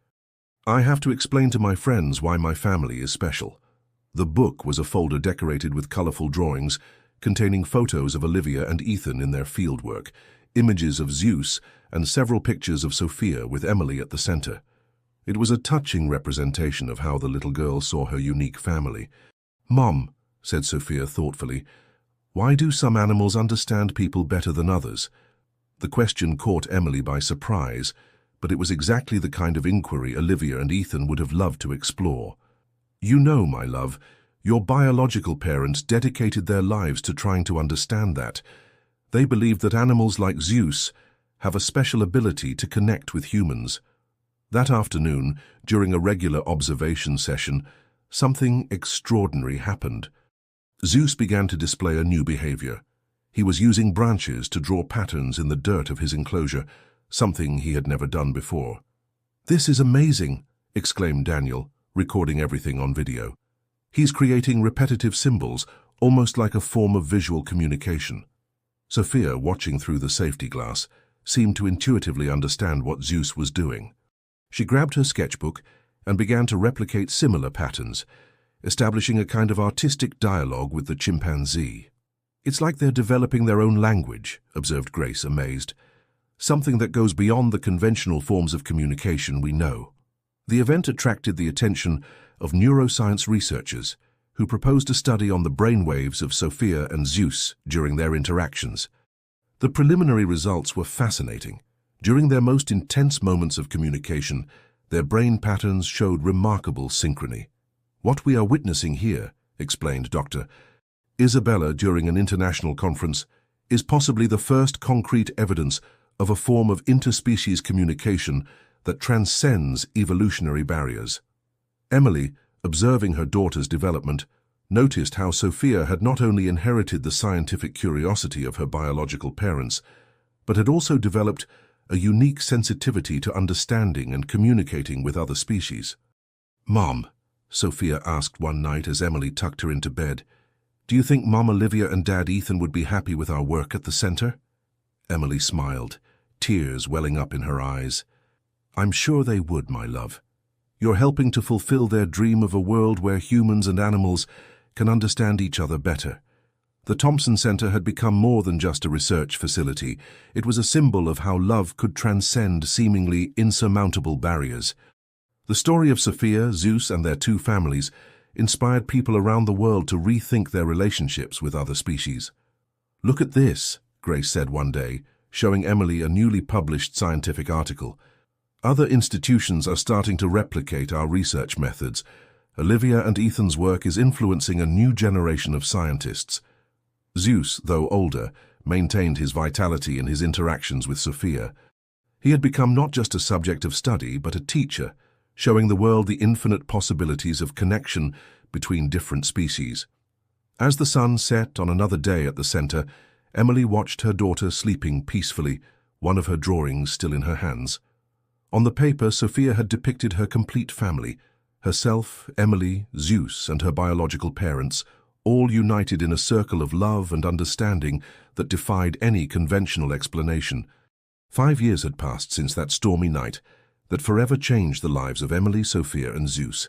"I have to explain to my friends why my family is special." The book was a folder decorated with colorful drawings containing photos of Olivia and Ethan in their fieldwork, images of Zeus, and several pictures of Sophia with Emily at the center. It was a touching representation of how the little girl saw her unique family. "Mom," said Sophia thoughtfully, "why do some animals understand people better than others?" The question caught Emily by surprise, but it was exactly the kind of inquiry Olivia and Ethan would have loved to explore. "You know, my love, your biological parents dedicated their lives to trying to understand that. They believe that animals like Zeus have a special ability to connect with humans." That afternoon, during a regular observation session, something extraordinary happened. Zeus began to display a new behavior. He was using branches to draw patterns in the dirt of his enclosure, something he had never done before. "This is amazing," exclaimed Daniel, recording everything on video. "He's creating repetitive symbols, almost like a form of visual communication." Sophia, watching through the safety glass, seemed to intuitively understand what Zeus was doing. She grabbed her sketchbook and began to replicate similar patterns, establishing a kind of artistic dialogue with the chimpanzee. "It's like they're developing their own language," observed Grace, amazed. "Something that goes beyond the conventional forms of communication we know." The event attracted the attention of neuroscience researchers who proposed a study on the brainwaves of Sophia and Zeus during their interactions. The preliminary results were fascinating. During their most intense moments of communication, their brain patterns showed remarkable synchrony. "What we are witnessing here," explained Dr. Isabella during an international conference, "is possibly the first concrete evidence of a form of interspecies communication that transcends evolutionary barriers." Emily, observing her daughter's development, noticed how Sophia had not only inherited the scientific curiosity of her biological parents, but had also developed a unique sensitivity to understanding and communicating with other species. "Mom," Sophia asked one night as Emily tucked her into bed, "do you think Mom Olivia and Dad Ethan would be happy with our work at the center?" Emily smiled, tears welling up in her eyes. "I'm sure they would, my love. You're helping to fulfill their dream of a world where humans and animals can understand each other better." The Thompson Center had become more than just a research facility. It was a symbol of how love could transcend seemingly insurmountable barriers. The story of Sophia, Zeus, and their two families inspired people around the world to rethink their relationships with other species. "Look at this," Grace said one day, showing Emily a newly published scientific article. "Other institutions are starting to replicate our research methods. Olivia and Ethan's work is influencing a new generation of scientists." Zeus, though older, maintained his vitality in his interactions with Sophia. He had become not just a subject of study, but a teacher, showing the world the infinite possibilities of connection between different species. As the sun set on another day at the center, Emily watched her daughter sleeping peacefully, one of her drawings still in her hands. On the paper, Sophia had depicted her complete family, herself, Emily, Zeus, and her biological parents, all united in a circle of love and understanding that defied any conventional explanation. 5 years had passed since that stormy night that forever changed the lives of Emily, Sophia, and Zeus.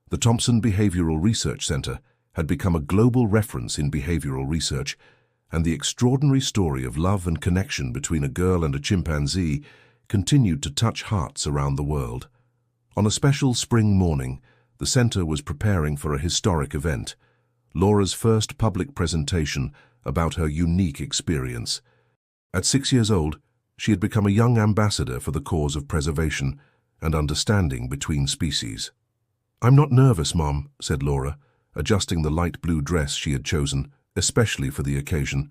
The Thompson Behavioral Research Center had become a global reference in behavioral research, and the extraordinary story of love and connection between a girl and a chimpanzee continued to touch hearts around the world. On a special spring morning, The center was preparing for a historic event, Laura's first public presentation about her unique experience. At 6 years old, she had become a young ambassador for the cause of preservation and understanding between species. "I'm not nervous, Mom," said Laura, adjusting the light blue dress she had chosen, especially for the occasion.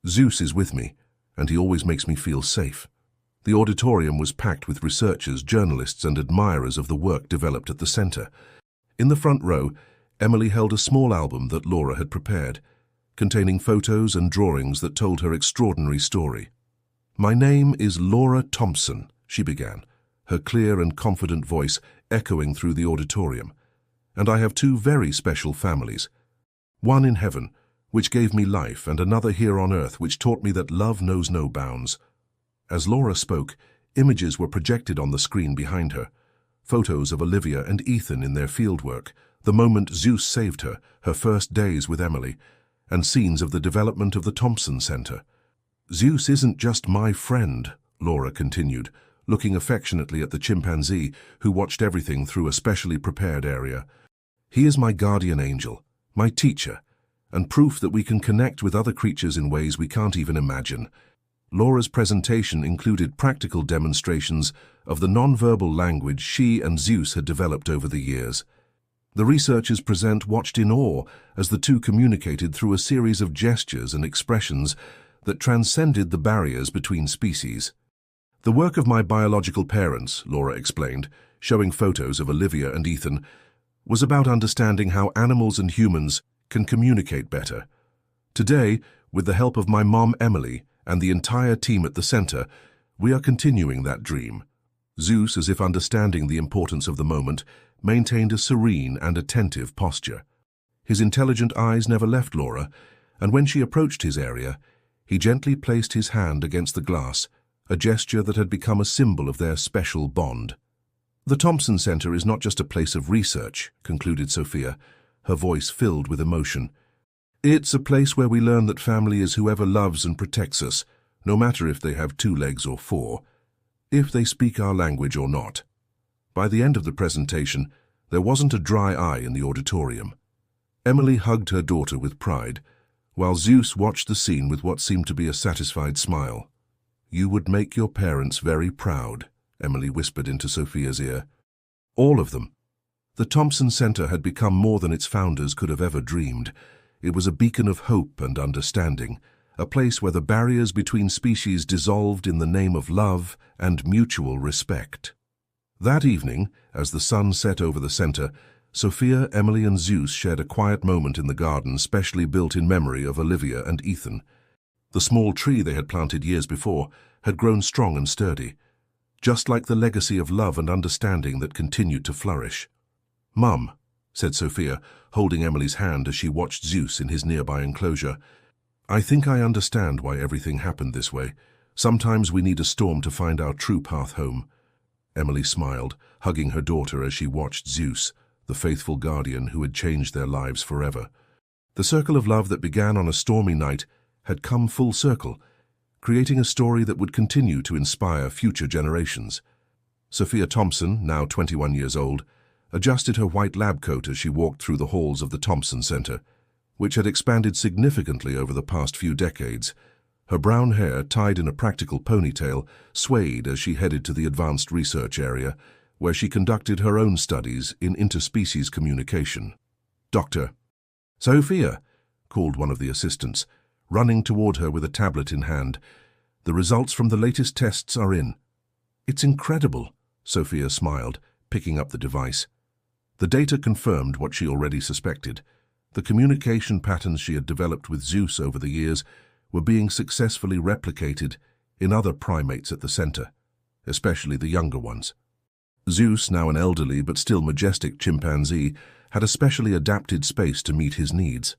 "Zeus is with me, and he always makes me feel safe." The auditorium was packed with researchers, journalists, and admirers of the work developed at the center. In the front row, Emily held a small album that Laura had prepared, containing photos and drawings that told her extraordinary story. "My name is Laura Thompson," she began, her clear and confident voice echoing through the auditorium. "And I have two very special families. One in heaven, which gave me life, and another here on earth, which taught me that love knows no bounds." As Laura spoke, images were projected on the screen behind her. Photos of Olivia and Ethan in their fieldwork, the moment Zeus saved her, her first days with Emily, and scenes of the development of the Thompson Center. "Zeus isn't just my friend," Laura continued, looking affectionately at the chimpanzee who watched everything through a specially prepared area. "He is my guardian angel, my teacher, and proof that we can connect with other creatures in ways we can't even imagine." Laura's presentation included practical demonstrations of the nonverbal language she and Zeus had developed over the years. The researchers present watched in awe as the two communicated through a series of gestures and expressions that transcended the barriers between species. "The work of my biological parents," Laura explained, showing photos of Olivia and Ethan, "was about understanding how animals and humans can communicate better. Today, with the help of my mom Emily and the entire team at the center, we are continuing that dream." Zeus, as if understanding the importance of the moment, maintained a serene and attentive posture. His intelligent eyes never left Laura, and when she approached his area, he gently placed his hand against the glass, a gesture that had become a symbol of their special bond. "The Thompson Center is not just a place of research," concluded Sophia, her voice filled with emotion. "It's a place where we learn that family is whoever loves and protects us, no matter if they have 2 legs or 4, if they speak our language or not." By the end of the presentation, there wasn't a dry eye in the auditorium. Emily hugged her daughter with pride, while Zeus watched the scene with what seemed to be a satisfied smile. "You would make your parents very proud," Emily whispered into Sophia's ear. All of them. The Thompson Center had become more than its founders could have ever dreamed. It was a beacon of hope and understanding, a place where the barriers between species dissolved in the name of love and mutual respect. That evening, as the sun set over the center, Sophia, Emily, and Zeus shared a quiet moment in the garden specially built in memory of Olivia and Ethan. The small tree they had planted years before had grown strong and sturdy, just like the legacy of love and understanding that continued to flourish. "Mum," said Sophia, holding Emily's hand as she watched Zeus in his nearby enclosure, "I think I understand why everything happened this way. Sometimes we need a storm to find our true path home." Emily smiled, hugging her daughter as she watched Zeus, the faithful guardian who had changed their lives forever. The circle of love that began on a stormy night had come full circle, creating a story that would continue to inspire future generations. Sophia Thompson, now 21 years old, adjusted her white lab coat as she walked through the halls of the Thompson Center, which had expanded significantly over the past few decades. Her brown hair, tied in a practical ponytail, swayed as she headed to the advanced research area, where she conducted her own studies in interspecies communication. "Doctor." "Sophia," called one of the assistants, running toward her with a tablet in hand. "The results from the latest tests are in." "It's incredible," Sophia smiled, picking up the device. The data confirmed what she already suspected. The communication patterns she had developed with Zeus over the years were being successfully replicated in other primates at the center, especially the younger ones. Zeus, now an elderly but still majestic chimpanzee, had a specially adapted space to meet his needs.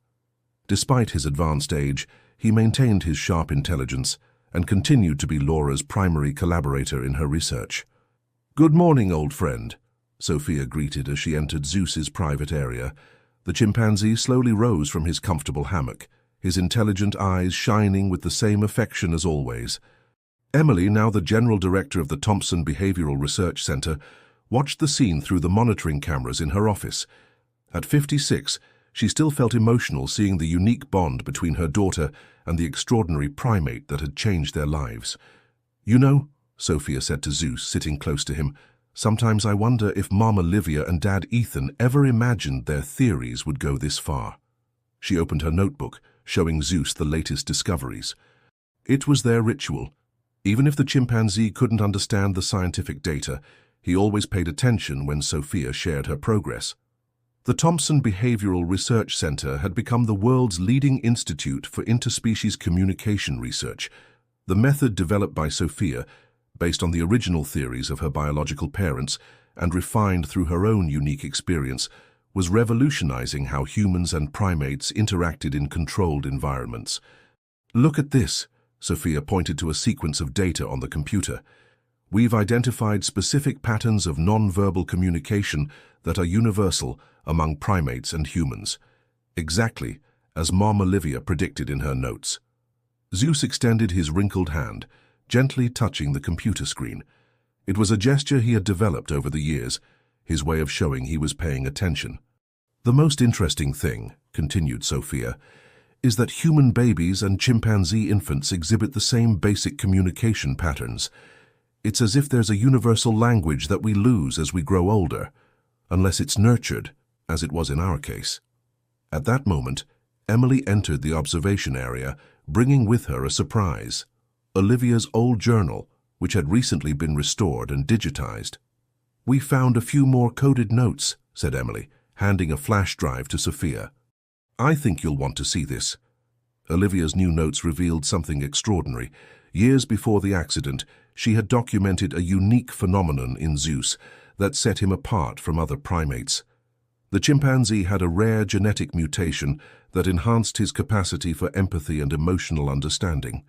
Despite his advanced age, he maintained his sharp intelligence and continued to be Laura's primary collaborator in her research. "Good morning, old friend," Sophia greeted as she entered Zeus's private area. The chimpanzee slowly rose from his comfortable hammock, his intelligent eyes shining with the same affection as always. Emily, now the general director of the Thompson Behavioral Research Center, watched the scene through the monitoring cameras in her office. At 56, she still felt emotional seeing the unique bond between her daughter and the extraordinary primate that had changed their lives. "You know," Sophia said to Zeus, sitting close to him, "sometimes I wonder if Mom Olivia and Dad Ethan ever imagined their theories would go this far." She opened her notebook, showing Zeus the latest discoveries. It was their ritual. Even if the chimpanzee couldn't understand the scientific data, he always paid attention when Sophia shared her progress. The Thompson Behavioral Research Center had become the world's leading institute for interspecies communication research. The method developed by Sophia, based on the original theories of her biological parents and refined through her own unique experience, was revolutionizing how humans and primates interacted in controlled environments. "Look at this," Sophia pointed to a sequence of data on the computer. "We've identified specific patterns of non-verbal communication that are universal among primates and humans, exactly as Mom Olivia predicted in her notes." Zeus extended his wrinkled hand, gently touching the computer screen. It was a gesture he had developed over the years, his way of showing he was paying attention. "The most interesting thing," continued Sophia, "is that human babies and chimpanzee infants exhibit the same basic communication patterns. It's as if there's a universal language that we lose as we grow older, unless it's nurtured, as it was in our case." At that moment, Emily entered the observation area, bringing with her a surprise: Olivia's old journal, which had recently been restored and digitized. "We found a few more coded notes," said Emily, handing a flash drive to Sophia. "I think you'll want to see this." Olivia's new notes revealed something extraordinary. Years before the accident, she had documented a unique phenomenon in Zeus that set him apart from other primates. The chimpanzee had a rare genetic mutation that enhanced his capacity for empathy and emotional understanding.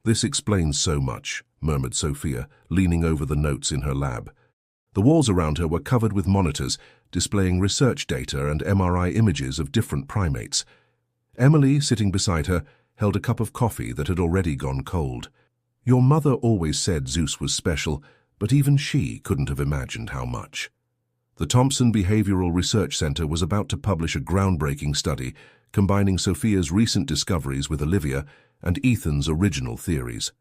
"This explains so much," murmured Sophia, leaning over the notes in her lab. The walls around her were covered with monitors, displaying research data and MRI images of different primates. Emily, sitting beside her, held a cup of coffee that had already gone cold. "Your mother always said Zeus was special, but even she couldn't have imagined how much." The Thompson Behavioral Research Center was about to publish a groundbreaking study combining Sophia's recent discoveries with Olivia and Ethan's original theories.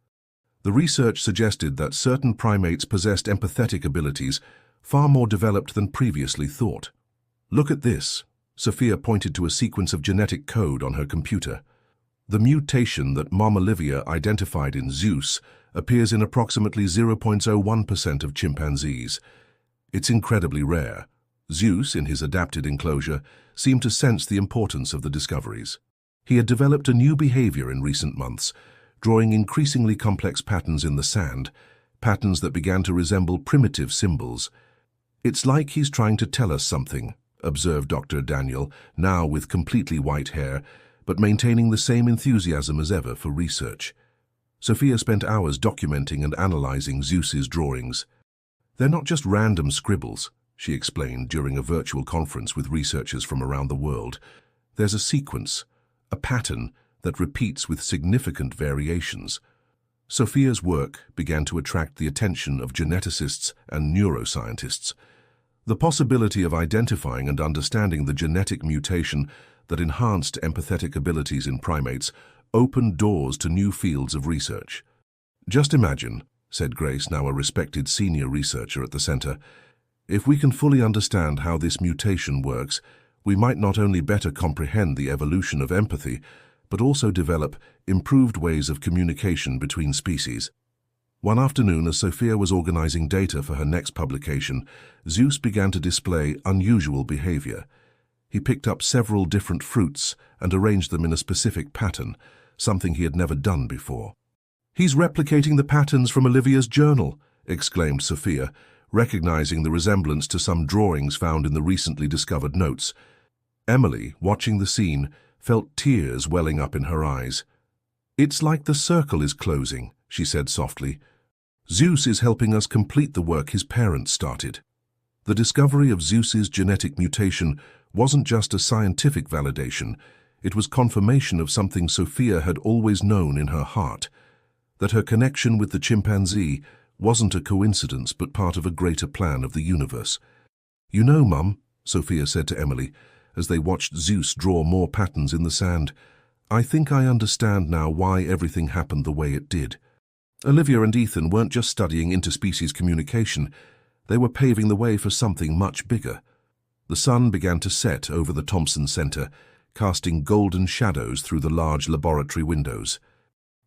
The research suggested that certain primates possessed empathetic abilities far more developed than previously thought. "Look at this," Sophia pointed to a sequence of genetic code on her computer. "The mutation that Mom Olivia identified in Zeus appears in approximately 0.01% of chimpanzees. It's incredibly rare." Zeus, in his adapted enclosure, seemed to sense the importance of the discoveries. He had developed a new behavior in recent months, drawing increasingly complex patterns in the sand, patterns that began to resemble primitive symbols. "It's like he's trying to tell us something," observed Dr. Daniel, now with completely white hair, but maintaining the same enthusiasm as ever for research. Sophia spent hours documenting and analyzing Zeus's drawings. "They're not just random scribbles," she explained during a virtual conference with researchers from around the world. "There's a sequence, a pattern that repeats with significant variations." Sophia's work began to attract the attention of geneticists and neuroscientists. The possibility of identifying and understanding the genetic mutation that enhanced empathetic abilities in primates opened doors to new fields of research. "Just imagine," said Grace, now a respected senior researcher at the center, "if we can fully understand how this mutation works, we might not only better comprehend the evolution of empathy, but also develop improved ways of communication between species." One afternoon, as Sophia was organizing data for her next publication, Zeus began to display unusual behavior. He picked up several different fruits and arranged them in a specific pattern, something he had never done before. "He's replicating the patterns from Olivia's journal," exclaimed Sophia, recognizing the resemblance to some drawings found in the recently discovered notes. Emily, watching the scene, felt tears welling up in her eyes. "It's like the circle is closing," she said softly. "Zeus is helping us complete the work his parents started." The discovery of Zeus's genetic mutation wasn't just a scientific validation, it was confirmation of something Sophia had always known in her heart, that her connection with the chimpanzee wasn't a coincidence but part of a greater plan of the universe. "You know, Mum," Sophia said to Emily, as they watched Zeus draw more patterns in the sand, "I think I understand now why everything happened the way it did." Olivia and Ethan weren't just studying interspecies communication, they were paving the way for something much bigger. The sun began to set over the Thompson Center, casting golden shadows through the large laboratory windows.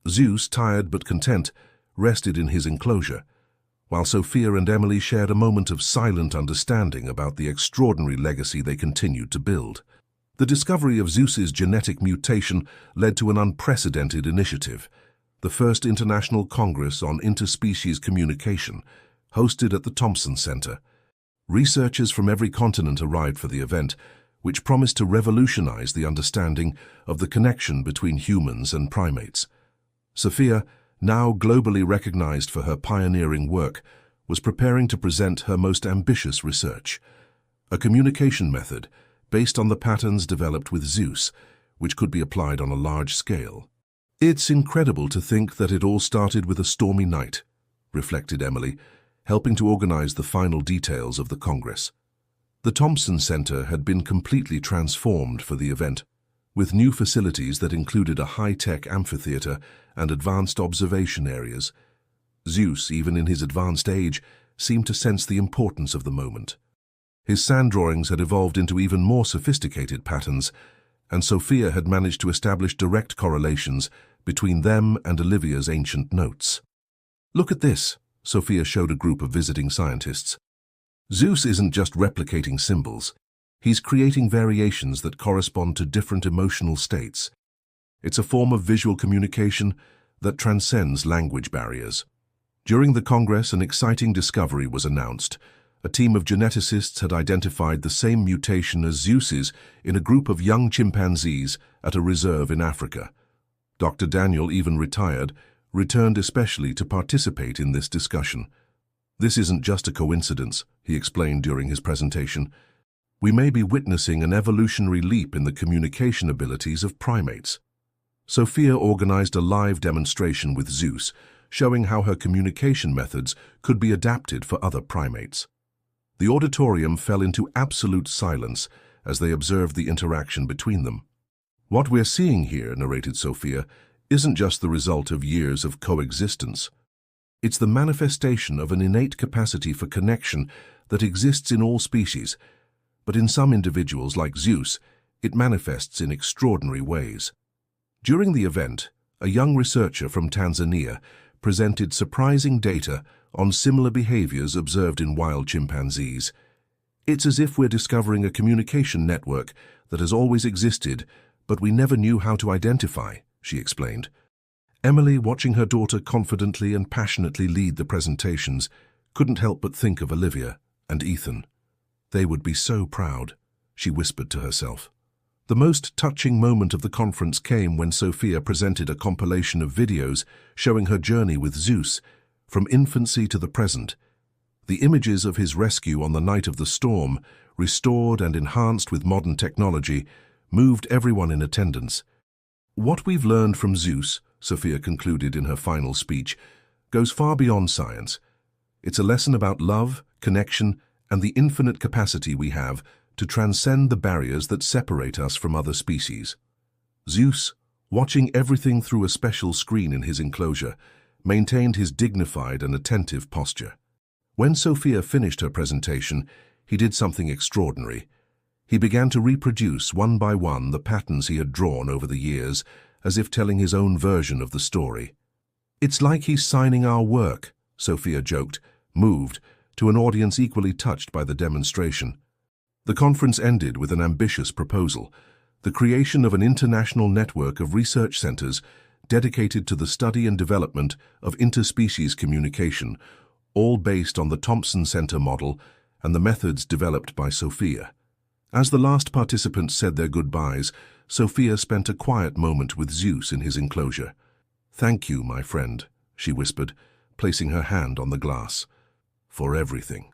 Zeus, tired but content, rested in his enclosure, while Sophia and Emily shared a moment of silent understanding about the extraordinary legacy they continued to build. The discovery of Zeus's genetic mutation led to an unprecedented initiative, the first International Congress on Interspecies Communication, hosted at the Thompson Center. Researchers from every continent arrived for the event, which promised to revolutionize the understanding of the connection between humans and primates. Sophia, now globally recognized for her pioneering work, was preparing to present her most ambitious research, a communication method based on the patterns developed with Zeus, which could be applied on a large scale. "It's incredible to think that it all started with a stormy night," reflected Emily, helping to organize the final details of the Congress. The Thompson Center had been completely transformed for the event, with new facilities that included a high-tech amphitheater and advanced observation areas. Zeus, even in his advanced age, seemed to sense the importance of the moment. His sand drawings had evolved into even more sophisticated patterns, and Sophia had managed to establish direct correlations between them and Olivia's ancient notes. "Look at this," Sophia showed a group of visiting scientists. "Zeus isn't just replicating symbols. He's creating variations that correspond to different emotional states. It's a form of visual communication that transcends language barriers." During the Congress, an exciting discovery was announced. A team of geneticists had identified the same mutation as Zeus's in a group of young chimpanzees at a reserve in Africa. Dr. Daniel, even retired, returned especially to participate in this discussion. "This isn't just a coincidence," he explained during his presentation. "We may be witnessing an evolutionary leap in the communication abilities of primates." Sophia organized a live demonstration with Zeus, showing how her communication methods could be adapted for other primates. The auditorium fell into absolute silence as they observed the interaction between them. "What we're seeing here," narrated Sophia, "isn't just the result of years of coexistence. It's the manifestation of an innate capacity for connection that exists in all species, but in some individuals, like Zeus, it manifests in extraordinary ways." During the event, a young researcher from Tanzania presented surprising data on similar behaviors observed in wild chimpanzees. "It's as if we're discovering a communication network that has always existed, but we never knew how to identify," she explained. Emily, watching her daughter confidently and passionately lead the presentations, couldn't help but think of Olivia and Ethan. "They would be so proud," she whispered to herself. The most touching moment of the conference came when Sophia presented a compilation of videos showing her journey with Zeus, from infancy to the present. The images of his rescue on the night of the storm, restored and enhanced with modern technology, moved everyone in attendance. "What we've learned from Zeus," Sophia concluded in her final speech, "goes far beyond science. It's a lesson about love, connection, and the infinite capacity we have to transcend the barriers that separate us from other species." Zeus, watching everything through a special screen in his enclosure, maintained his dignified and attentive posture. When Sophia finished her presentation, he did something extraordinary. He began to reproduce one by one the patterns he had drawn over the years, as if telling his own version of the story. "It's like he's signing our work," Sophia joked, moved, to an audience equally touched by the demonstration. The conference ended with an ambitious proposal, the creation of an international network of research centers dedicated to the study and development of interspecies communication, all based on the Thompson Center model and the methods developed by Sophia. As the last participants said their goodbyes, Sophia spent a quiet moment with Zeus in his enclosure. "Thank you, my friend," she whispered, placing her hand on the glass, "for everything."